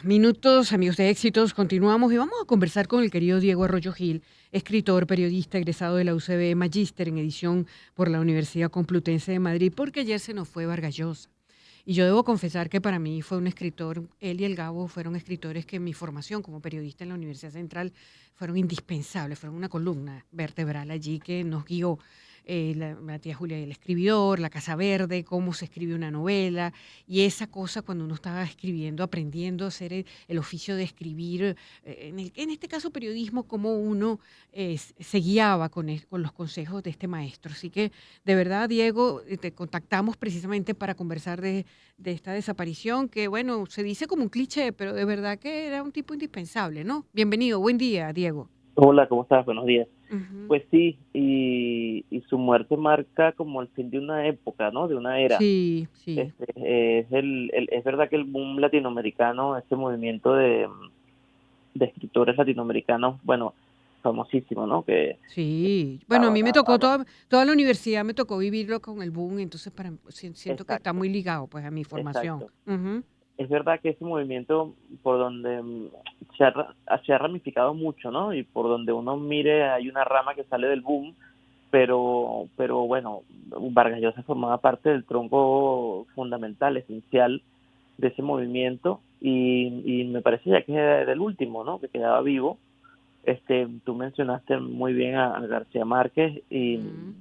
Minutos, amigos de éxitos, continuamos y vamos a conversar con el querido Diego Arroyo Gil, escritor, periodista, egresado de la UCB, magíster en edición por la Universidad Complutense de Madrid, porque ayer se nos fue Vargas Llosa. Y yo debo confesar que para mí fue un escritor, él y el Gabo fueron escritores que en mi formación como periodista en la Universidad Central fueron indispensables, fueron una columna vertebral allí que nos guió. La tía Julia y el escribidor, La Casa Verde, cómo se escribe una novela, y esa cosa cuando uno estaba escribiendo, aprendiendo a hacer el oficio de escribir, en este caso periodismo, cómo uno se guiaba con los consejos de este maestro. Así que, de verdad, Diego, te contactamos precisamente para conversar de esta desaparición, que bueno, se dice como un cliché, pero de verdad que era un tipo indispensable, ¿no? Bienvenido, buen día, Diego. Hola, ¿cómo estás? Buenos días. Ujú. Pues sí, y su muerte marca como el fin de una época, ¿no? De una era. Sí, sí. Es verdad que el boom latinoamericano, este movimiento de escritores latinoamericanos, bueno, famosísimo, ¿no? Que Sí, bueno, a estaban mí me tocó toda la universidad, me tocó vivirlo con el boom, entonces siento que está exacto, muy ligado pues a mi formación. exacto. Ujú. Es verdad que ese movimiento por donde se ha ramificado mucho, ¿no? Y por donde uno mire hay una rama que sale del boom, pero bueno, Vargas Llosa formaba parte del tronco fundamental, esencial de ese movimiento y me parece ya que era el último, ¿no? Que quedaba vivo. Tú mencionaste muy bien a García Márquez y Ujú.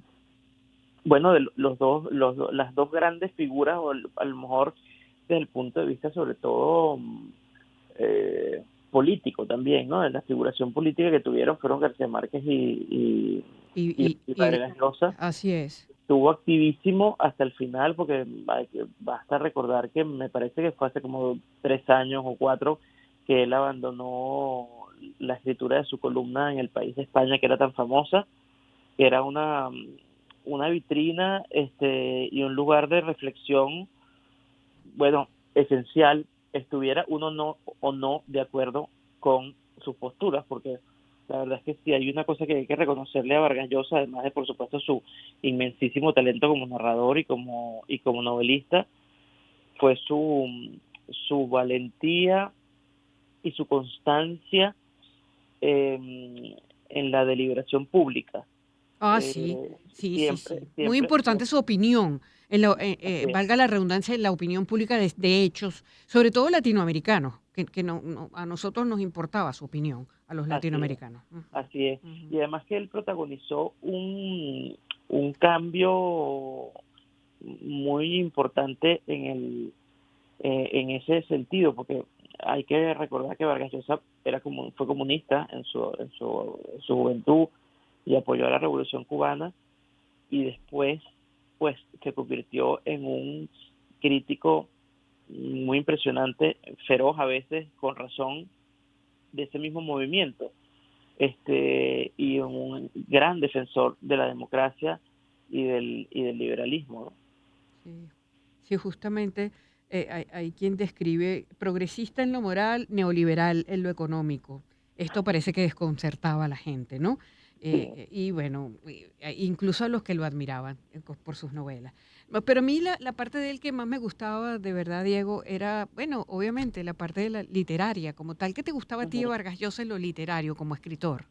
bueno, de las dos grandes figuras, o a lo mejor desde el punto de vista sobre todo eh, político también, ¿no? De la figuración política que tuvieron fueron García Márquez Y, y, y y Vargas Llosa. así es. Estuvo activísimo hasta el final, porque basta recordar que me parece que fue hace como 3 años o 4 que él abandonó la escritura de su columna en El País de España, que era tan famosa, que era una vitrina y un lugar de reflexión, bueno, esencial, estuviera uno no o no de acuerdo con sus posturas, porque la verdad es que sí hay una cosa que hay que reconocerle a Vargas Llosa, además de por supuesto su inmensísimo talento como narrador y como novelista, fue su valentía y su constancia en la deliberación pública. Ah, sí, Eh, sí, sí, siempre, sí. Muy siempre, importante su opinión, así es, valga la redundancia, en la opinión pública de hechos, sobre todo latinoamericanos, que a nosotros nos importaba su opinión, a los así es. latinoamericanos. Ujú, Así es. ujú. Y además que él protagonizó un cambio muy importante en ese sentido, porque hay que recordar que Vargas Llosa fue comunista en su juventud y apoyó a la Revolución Cubana y después pues se convirtió en un crítico muy impresionante, feroz a veces, con razón, de ese mismo movimiento y un gran defensor de la democracia y del liberalismo, ¿no? Sí, sí, justamente hay quien describe progresista en lo moral, neoliberal en lo económico. Esto parece que desconcertaba a la gente, ¿no? Sí. Y bueno, incluso a los que lo admiraban por sus novelas. Pero a mí la parte de él que más me gustaba, de verdad, Diego, era, bueno, obviamente la parte de la literaria como tal. ¿Qué te gustaba a ti de Ujú. Vargas Llosa en lo literario como escritor?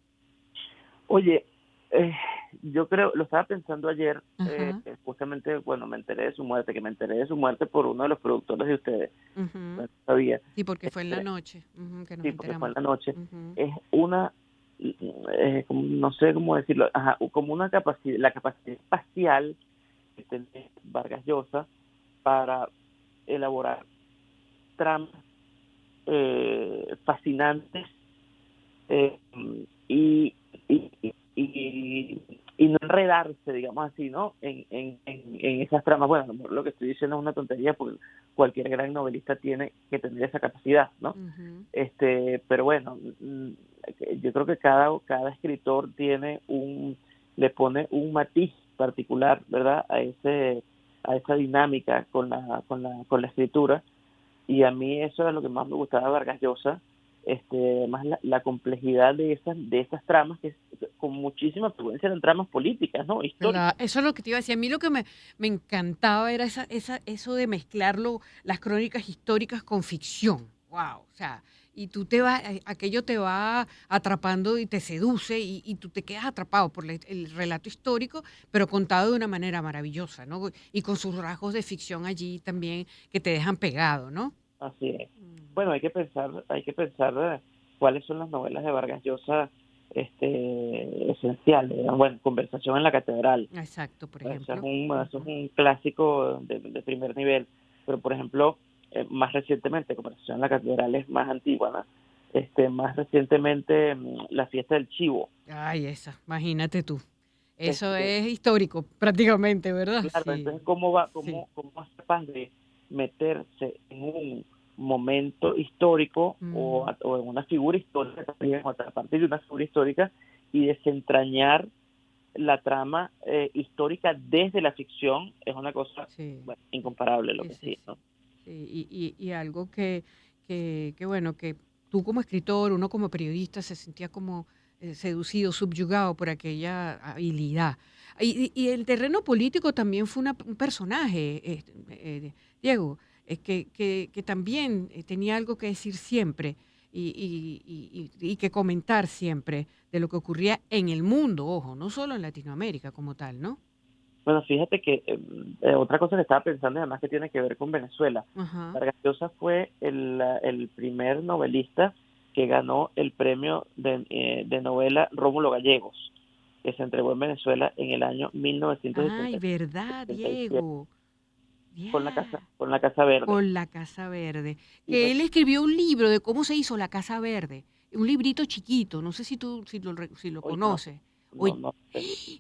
Oye, eh, yo creo, lo estaba pensando ayer, Ajá. justamente cuando me enteré de su muerte, que me enteré de su muerte por uno de los productores de ustedes, Ujú. no sabía, Sí, porque fue en la este, noche, ujú, que nos sí, porque fue enteramos. en la noche, Ujú. es no sé cómo decirlo, ajá, como una capacidad, la capacidad espacial que tiene Vargas Llosa para elaborar tramas fascinantes eh, y, y, y, y no enredarse, digamos así, ¿no? En esas tramas. Bueno, a lo mejor lo que estoy diciendo es una tontería porque cualquier gran novelista tiene que tener esa capacidad, ¿no? Ujú. Pero bueno, yo creo que cada escritor le pone un matiz particular, ¿verdad? A esa dinámica con la escritura y a mí eso era lo que más me gustaba de Vargas Llosa, más la complejidad de esas tramas que con muchísima frecuencia eran tramas políticas, ¿no? Históricas. Eso es lo que te iba a decir. A mí lo que me encantaba era eso de mezclarlo, las crónicas históricas con ficción. wow, o sea, y tú te vas, aquello te va atrapando y te seduce y tú te quedas atrapado por el relato histórico, pero contado de una manera maravillosa, ¿no? Y con sus rasgos de ficción allí también que te dejan pegado, ¿no? Así es. Mm. Bueno, hay que pensar cuáles son las novelas de Vargas Llosa esenciales. Bueno, Conversación en la Catedral. Exacto, por Eso es ejemplo. eso es Ujú. un clásico de primer nivel. Pero, por ejemplo, más recientemente, Conversación en la Catedral es más antigua, ¿no? Más recientemente, La Fiesta del Chivo. Ay, esa, imagínate tú. Eso Este, es histórico, prácticamente, ¿verdad? claro, Sí, entonces, ¿cómo va, sí. cómo es capaz de meterse en un momento histórico Mm, o en una figura histórica también, o a partir de una figura histórica y desentrañar la trama histórica desde la ficción? Es una cosa, sí, bueno, incomparable, lo sí, que sí, sí, sí. ¿no? Sí, y algo que, bueno, que tú como escritor, uno como periodista se sentía como seducido, subyugado por aquella habilidad. Y el terreno político también fue un personaje, Diego, que también tenía algo que decir siempre y que comentar siempre de lo que ocurría en el mundo, ojo, no solo en Latinoamérica como tal, ¿no? Bueno, fíjate que otra cosa que estaba pensando, y además que tiene que ver con Venezuela, Ajá. Vargas Llosa fue el primer novelista que ganó el premio de novela Rómulo Gallegos, que se entregó en Venezuela en el año Ay, verdad, 1977 Diego. Ya, con la Casa Verde. con la Casa Verde. Y Que él escribió un libro de cómo se hizo la Casa Verde. Un librito chiquito, no sé si tú si lo hoy no, conoces. no, Oye, no,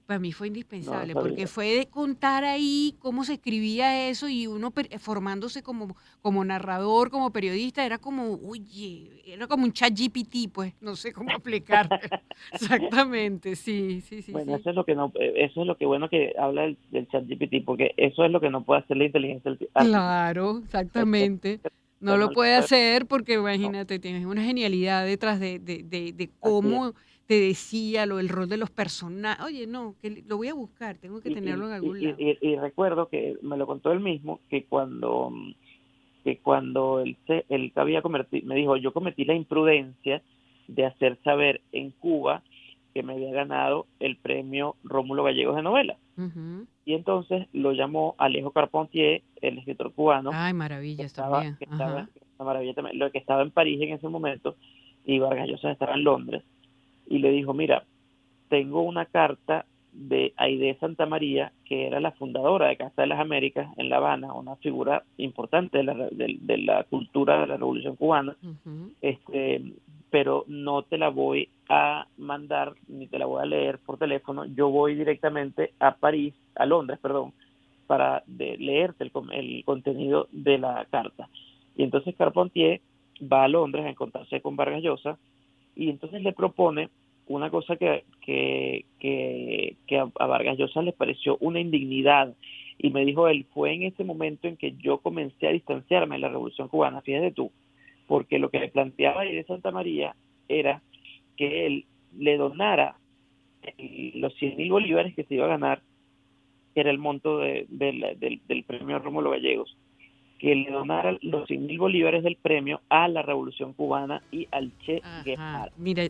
para mí fue no lo indispensable, porque sabía. fue de contar ahí cómo se escribía eso y uno formándose como narrador, como periodista, era como, oye, era como un chat GPT, pues, no sé cómo explicártelo. Exactamente, sí, sí, sí, Bueno, sí. eso es lo que no, eso es lo que bueno que habla del chat GPT, porque eso es lo que no puede hacer la inteligencia artificial. Claro, exactamente. O sea, No no lo lo puede puede, hacer porque no. imagínate, tienes una genialidad detrás de Así es. cómo te decía el rol de los personajes. Oye, no, lo voy a buscar, tengo que tenerlo en algún lado. Y recuerdo que me lo contó él mismo, que cuando él había cometido, me dijo, yo cometí la imprudencia de hacer saber en Cuba que me había ganado el premio Rómulo Gallegos de novela. Ujú. Y entonces lo llamó Alejo Carpentier, el escritor cubano, Ay, maravillas también. que estaba, Ajá. una maravilla también, lo que estaba en París en ese momento, y Vargas Llosa estaba en Londres, y le dijo, mira, tengo una carta de Aide Santa María, que era la fundadora de Casa de las Américas en La Habana, una figura importante de la cultura de la Revolución Cubana, Ujú. este, pero no te la voy a mandar ni te la voy a leer por teléfono. Yo voy directamente a París, a Londres, perdón, para leerte el contenido de la carta. Y entonces Carpentier va a Londres a encontrarse con Vargas Llosa y entonces le propone una cosa que a Vargas Llosa le pareció una indignidad. Y me dijo él, fue en ese momento en que yo comencé a distanciarme de la Revolución Cubana, fíjate tú, porque lo que le planteaba ahí de Santa María era que él le donara los 100.000 bolívares que se iba a ganar, que era el monto del premio Rómulo Gallegos, que le donara los 100.000 bolívares del premio a la Revolución Cubana y al Che Ajá. Guevara. Mira,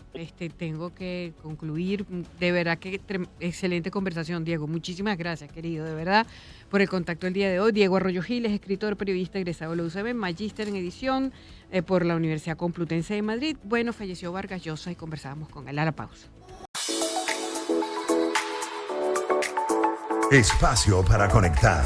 tengo que concluir. De verdad que excelente conversación, Diego. Muchísimas gracias, querido, de verdad, por el contacto el día de hoy. Diego Arroyo Gil es escritor, periodista egresado de la UCB, magíster en edición por la Universidad Complutense de Madrid. Bueno, falleció Vargas Llosa y conversábamos con él a la pausa. Espacio para conectar.